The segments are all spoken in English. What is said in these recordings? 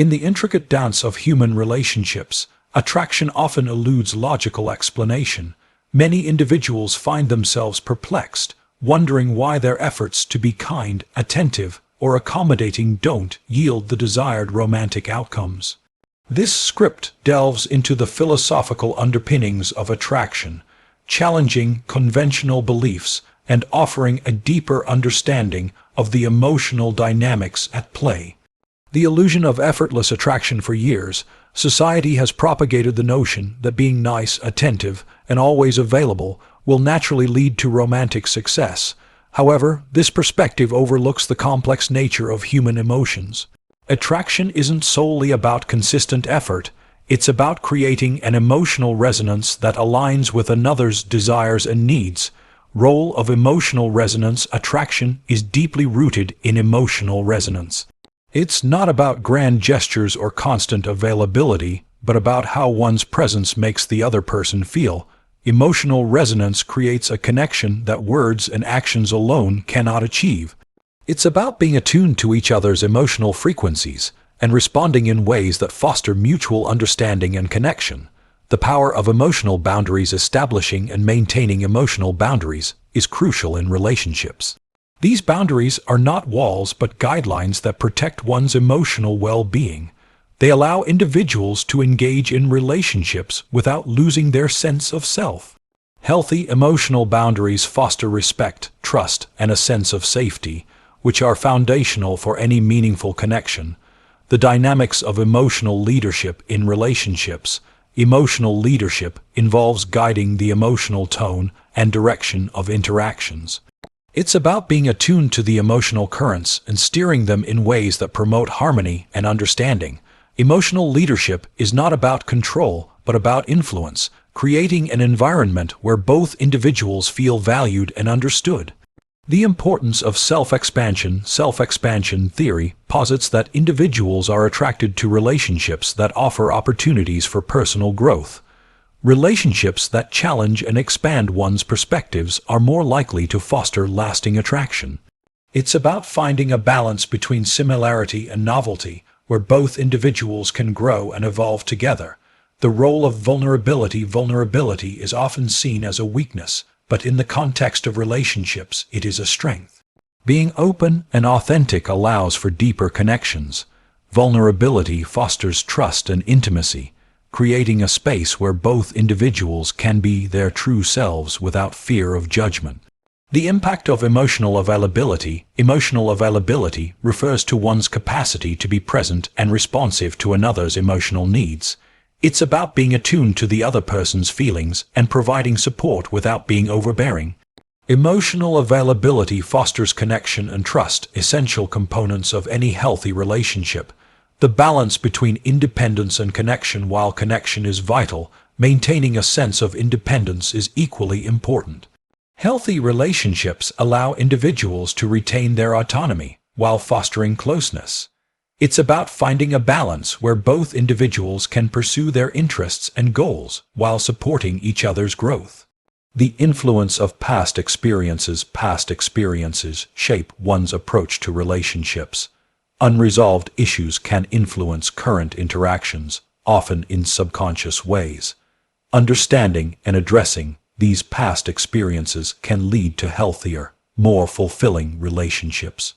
In the intricate dance of human relationships, attraction often eludes logical explanation. Many individuals find themselves perplexed, wondering why their efforts to be kind, attentive, or accommodating don't yield the desired romantic outcomes. This script delves into the philosophical underpinnings of attraction, challenging conventional beliefs and offering a deeper understanding of the emotional dynamics at play. The illusion of effortless attraction. For years, society has propagated the notion that being nice, attentive, and always available will naturally lead to romantic success. However, this perspective overlooks the complex nature of human emotions. Attraction isn't solely about consistent effort, it's about creating an emotional resonance that aligns with another's desires and needs. Role of emotional resonance. Attraction is deeply rooted in emotional resonance. It's not about grand gestures or constant availability, but about how one's presence makes the other person feel. Emotional resonance creates a connection that words and actions alone cannot achieve. It's about being attuned to each other's emotional frequencies and responding in ways that foster mutual understanding and connection. The power of emotional boundaries. Establishing and maintaining emotional boundaries is crucial in relationships. These boundaries are not walls but guidelines that protect one's emotional well-being. They allow individuals to engage in relationships without losing their sense of self. Healthy emotional boundaries foster respect, trust, and a sense of safety, which are foundational for any meaningful connection. The dynamics of emotional leadership in relationships. Emotional leadership involves guiding the emotional tone and direction of interactions. It's about being attuned to the emotional currents and steering them in ways that promote harmony and understanding. Emotional leadership is not about control, but about influence, creating an environment where both individuals feel valued and understood. The importance of self-expansion. Self-expansion theory posits that individuals are attracted to relationships that offer opportunities for personal growth. Relationships that challenge and expand one's perspectives are more likely to foster lasting attraction. It's about finding a balance between similarity and novelty, where both individuals can grow and evolve together. The role of vulnerability. Vulnerability is often seen as a weakness, but in the context of relationships, it is a strength. Being open and authentic allows for deeper connections. Vulnerability fosters trust and intimacy, creating a space where both individuals can be their true selves without fear of judgment. The impact of emotional availability. Emotional availability refers to one's capacity to be present and responsive to another's emotional needs. It's about being attuned to the other person's feelings and providing support without being overbearing. Emotional availability fosters connection and trust, essential components of any healthy relationship. The balance between independence and connection. While connection is vital, maintaining a sense of independence is equally important. Healthy relationships allow individuals to retain their autonomy while fostering closeness. It's about finding a balance where both individuals can pursue their interests and goals while supporting each other's growth. The influence of past experiences. Past experiences shape one's approach to relationships. Unresolved issues can influence current interactions, often in subconscious ways. Understanding and addressing these past experiences can lead to healthier, more fulfilling relationships.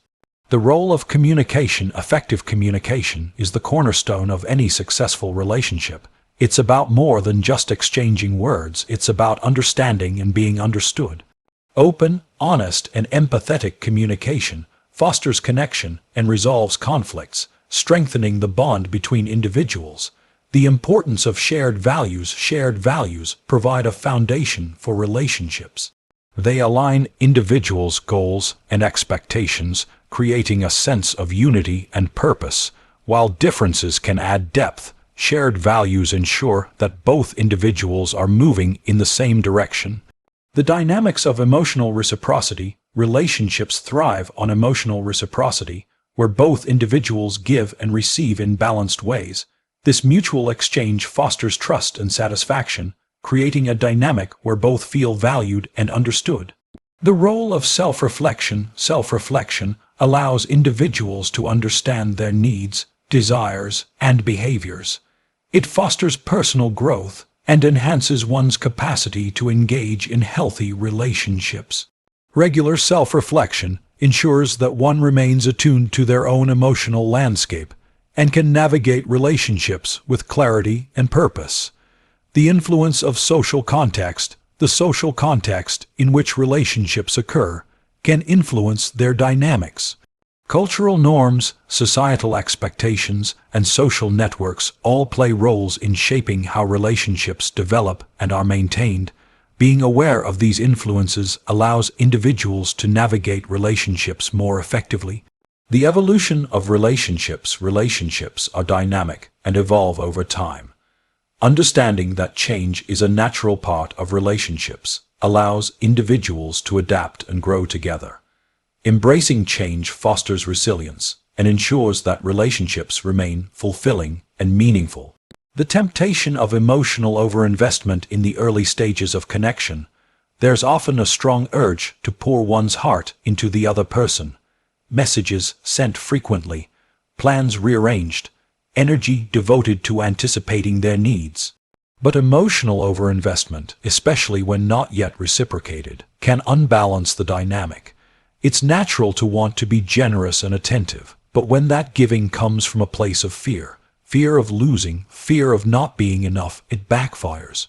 The role of communication. Effective communication is the cornerstone of any successful relationship. It's about more than just exchanging words. It's about understanding and being understood. Open, honest, and empathetic communication fosters connection and resolves conflicts, strengthening the bond between individuals. The importance of shared values. Shared values provide a foundation for relationships. They align individuals' goals and expectations, creating a sense of unity and purpose. While differences can add depth, shared values ensure that both individuals are moving in the same direction. The dynamics of emotional reciprocity. Relationships thrive on emotional reciprocity, where both individuals give and receive in balanced ways. This mutual exchange fosters trust and satisfaction, creating a dynamic where both feel valued and understood. The role of self-reflection. Self-reflection allows individuals to understand their needs, desires, and behaviors. It fosters personal growth and enhances one's capacity to engage in healthy relationships. Regular self-reflection ensures that one remains attuned to their own emotional landscape and can navigate relationships with clarity and purpose. The influence of social context, the social context in which relationships occur, can influence their dynamics. Cultural norms, societal expectations, and social networks all play roles in shaping how relationships develop and are maintained. Being aware of these influences allows individuals to navigate relationships more effectively. The evolution of relationships are dynamic and evolve over time. Understanding that change is a natural part of relationships allows individuals to adapt and grow together. Embracing change fosters resilience and ensures that relationships remain fulfilling and meaningful. The temptation of emotional overinvestment in the early stages of connection. There's often a strong urge to pour one's heart into the other person. Messages sent frequently, plans rearranged, energy devoted to anticipating their needs. But emotional overinvestment, especially when not yet reciprocated, can unbalance the dynamic. It's natural to want to be generous and attentive, but when that giving comes from a place of fear of losing, fear of not being enough, it backfires.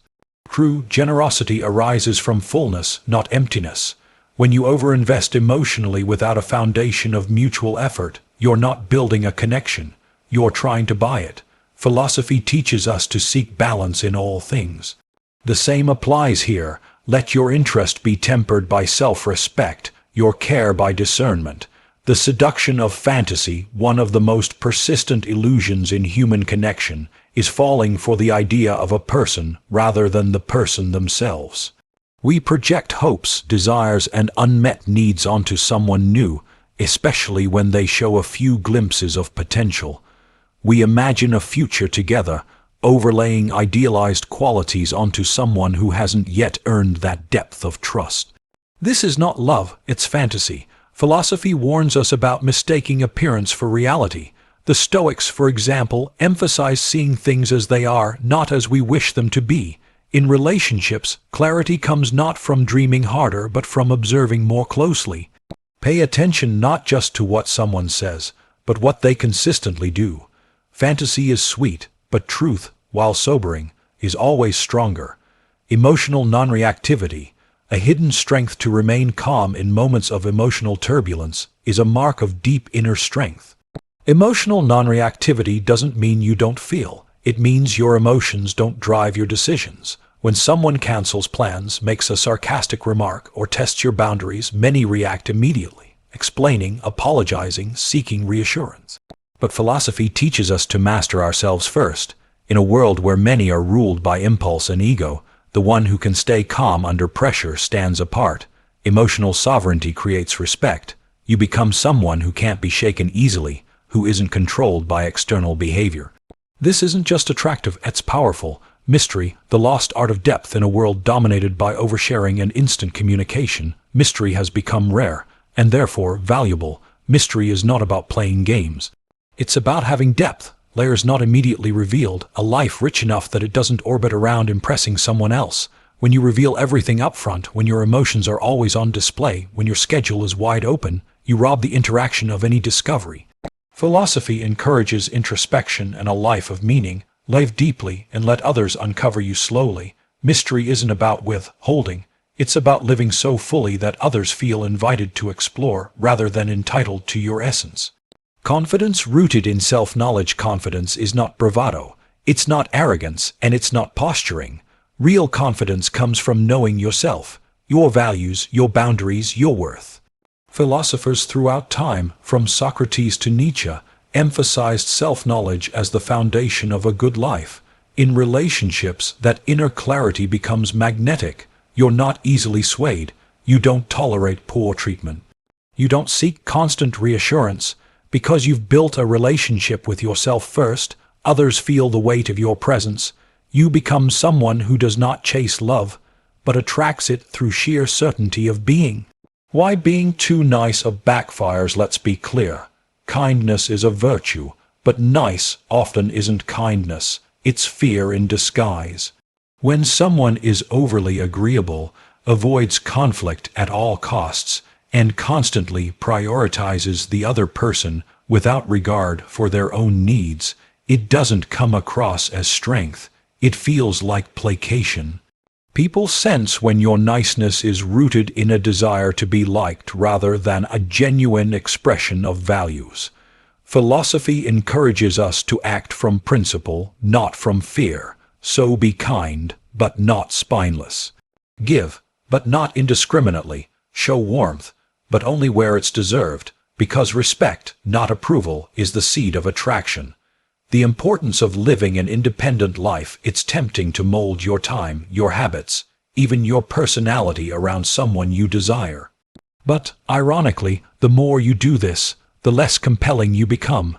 True generosity arises from fullness, not emptiness. When you overinvest emotionally without a foundation of mutual effort, you're not building a connection, you're trying to buy it. Philosophy teaches us to seek balance in all things. The same applies here. Let your interest be tempered by self-respect, your care by discernment. The seduction of fantasy, one of the most persistent illusions in human connection, is falling for the idea of a person rather than the person themselves. We project hopes, desires, and unmet needs onto someone new, especially when they show a few glimpses of potential. We imagine a future together, overlaying idealized qualities onto someone who hasn't yet earned that depth of trust. This is not love, it's fantasy. Philosophy warns us about mistaking appearance for reality. The Stoics, for example, emphasize seeing things as they are, not as we wish them to be. In relationships, clarity comes not from dreaming harder, but from observing more closely. Pay attention not just to what someone says, but what they consistently do. Fantasy is sweet, but truth, while sobering, is always stronger. Emotional non-reactivity, a hidden strength to remain calm in moments of emotional turbulence, is a mark of deep inner strength. Emotional non-reactivity doesn't mean you don't feel. It means your emotions don't drive your decisions. When someone cancels plans, makes a sarcastic remark, or tests your boundaries, many react immediately, explaining, apologizing, seeking reassurance. But philosophy teaches us to master ourselves first. In a world where many are ruled by impulse and ego, the one who can stay calm under pressure stands apart. Emotional sovereignty creates respect. You become someone who can't be shaken easily, who isn't controlled by external behavior. This isn't just attractive, it's powerful. Mystery, the lost art of depth in a world dominated by oversharing and instant communication. Mystery has become rare, and therefore valuable. Mystery is not about playing games. It's about having depth, layers not immediately revealed, a life rich enough that it doesn't orbit around impressing someone else. When you reveal everything up front, when your emotions are always on display, when your schedule is wide open, you rob the interaction of any discovery. Philosophy encourages introspection and a life of meaning. Live deeply and let others uncover you slowly. Mystery isn't about withholding. It's about living so fully that others feel invited to explore rather than entitled to your essence. Confidence rooted in self-knowledge. Confidence is not bravado. It's not arrogance, and it's not posturing. Real confidence comes from knowing yourself, your values, your boundaries, your worth. Philosophers throughout time, from Socrates to Nietzsche, emphasized self-knowledge as the foundation of a good life. In relationships, that inner clarity becomes magnetic. You're not easily swayed. You don't tolerate poor treatment. You don't seek constant reassurance. Because you've built a relationship with yourself first, others feel the weight of your presence. You become someone who does not chase love, but attracts it through sheer certainty of being. Why being too nice backfires? Let's be clear. Kindness is a virtue. But nice often isn't kindness, it's fear in disguise. When someone is overly agreeable, avoids conflict at all costs, and constantly prioritizes the other person without regard for their own needs, it doesn't come across as strength, it feels like placation. People sense when your niceness is rooted in a desire to be liked rather than a genuine expression of values. Philosophy encourages us to act from principle, not from fear. So be kind, but not spineless. Give, but not indiscriminately. Show warmth, but only where it's deserved, because respect, not approval, is the seed of attraction. The importance of living an independent life. It's tempting to mold your time, your habits, even your personality around someone you desire. But, ironically, the more you do this, the less compelling you become.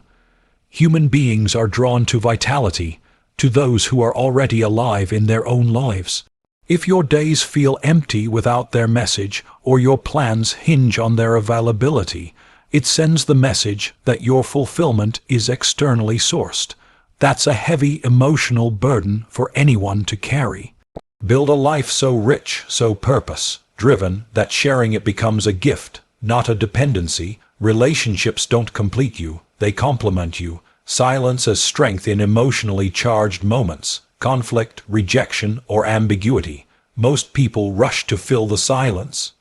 Human beings are drawn to vitality, to those who are already alive in their own lives. If your days feel empty without their message, or your plans hinge on their availability, it sends the message that your fulfillment is externally sourced. That's a heavy emotional burden for anyone to carry. Build a life so rich, so purpose-driven, that sharing it becomes a gift, not a dependency. Relationships don't complete you, they complement you. Silence as strength in emotionally charged moments, conflict, rejection, or ambiguity. Most people rush to fill the silence.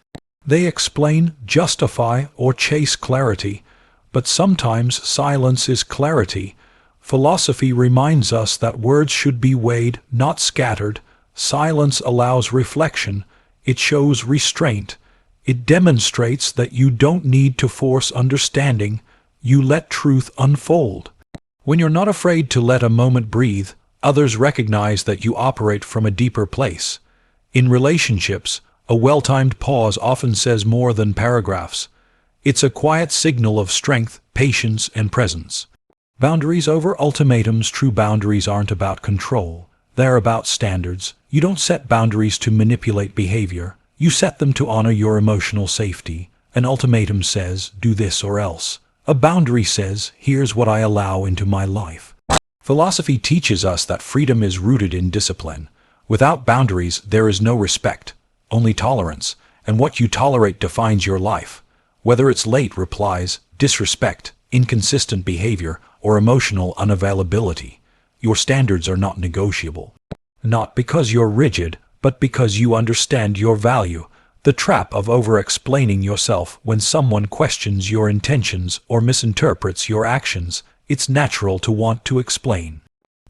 They explain, justify, or chase clarity, but sometimes silence is clarity. Philosophy reminds us that words should be weighed, not scattered. Silence allows reflection. It shows restraint. It demonstrates that you don't need to force understanding. You let truth unfold. When you're not afraid to let a moment breathe, others recognize that you operate from a deeper place. In relationships, a well-timed pause often says more than paragraphs. It's a quiet signal of strength, patience, and presence. Boundaries over ultimatums. True boundaries aren't about control. They're about standards. You don't set boundaries to manipulate behavior. You set them to honor your emotional safety. An ultimatum says, do this or else. A boundary says, here's what I allow into my life. Philosophy teaches us that freedom is rooted in discipline. Without boundaries, there is no respect, only tolerance, and what you tolerate defines your life. Whether it's late replies, disrespect, inconsistent behavior, or emotional unavailability, your standards are not negotiable. Not because you're rigid, but because you understand your value. The trap of over-explaining yourself. When someone questions your intentions or misinterprets your actions, it's natural to want to explain.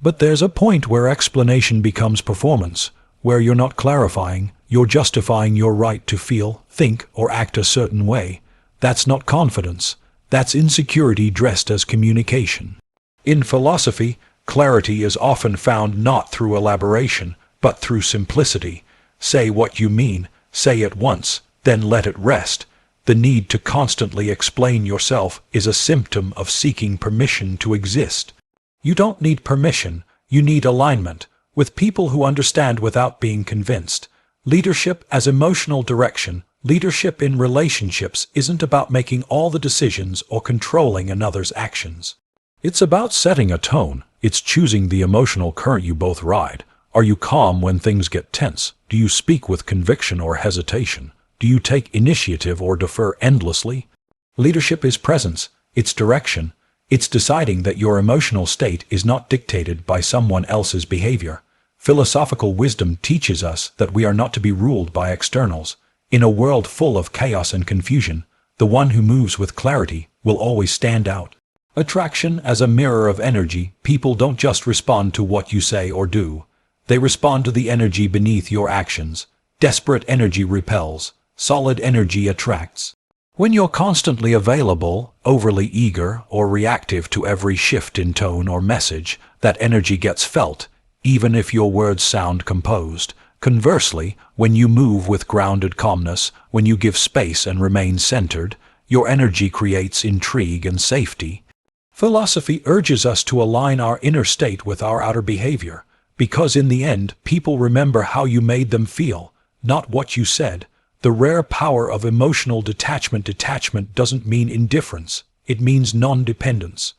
But there's a point where explanation becomes performance, where you're not clarifying, you're justifying your right to feel, think, or act a certain way. That's not confidence. That's insecurity dressed as communication. In philosophy, clarity is often found not through elaboration, but through simplicity. Say what you mean. Say it once, then let it rest. The need to constantly explain yourself is a symptom of seeking permission to exist. You don't need permission, you need alignment, with people who understand without being convinced. Leadership as emotional direction. Leadership in relationships isn't about making all the decisions or controlling another's actions. It's about setting a tone. It's choosing the emotional current you both ride. Are you calm when things get tense? Do you speak with conviction or hesitation? Do you take initiative or defer endlessly? Leadership is presence, it's direction. It's deciding that your emotional state is not dictated by someone else's behavior. Philosophical wisdom teaches us that we are not to be ruled by externals. In a world full of chaos and confusion, the one who moves with clarity will always stand out. Attraction as a mirror of energy. People don't just respond to what you say or do. They respond to the energy beneath your actions. Desperate energy repels. Solid energy attracts. When you're constantly available, overly eager, or reactive to every shift in tone or message, that energy gets felt, even if your words sound composed. Conversely, when you move with grounded calmness, when you give space and remain centered, your energy creates intrigue and safety. Philosophy urges us to align our inner state with our outer behavior. Because in the end, people remember how you made them feel, not what you said. The rare power of emotional detachment. Detachment doesn't mean indifference. It means non-dependence.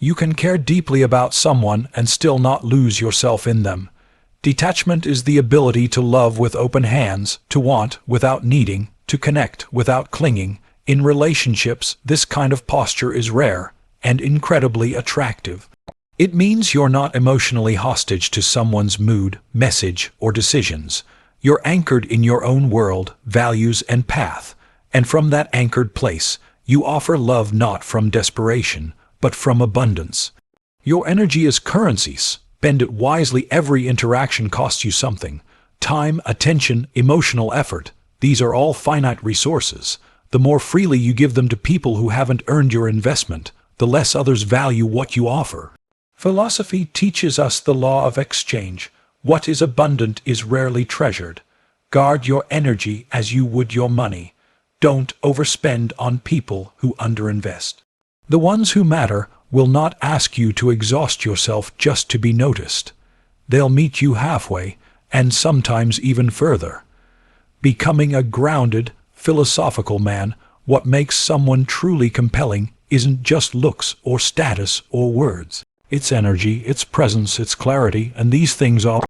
You can care deeply about someone and still not lose yourself in them. Detachment is the ability to love with open hands, to want without needing, to connect without clinging. In relationships, this kind of posture is rare and incredibly attractive. It means you're not emotionally hostage to someone's mood, message, or decisions. You're anchored in your own world, values, and path. And from that anchored place, you offer love not from desperation, but from abundance. Your energy is currency. Spend it wisely. Every interaction costs you something. Time, attention, emotional effort. These are all finite resources. The more freely you give them to people who haven't earned your investment, the less others value what you offer. Philosophy teaches us the law of exchange. What is abundant is rarely treasured. Guard your energy as you would your money. Don't overspend on people who underinvest. The ones who matter will not ask you to exhaust yourself just to be noticed. They'll meet you halfway, and sometimes even further. Becoming a grounded, philosophical man, what makes someone truly compelling isn't just looks or status or words. It's energy, it's presence, it's clarity, and these things all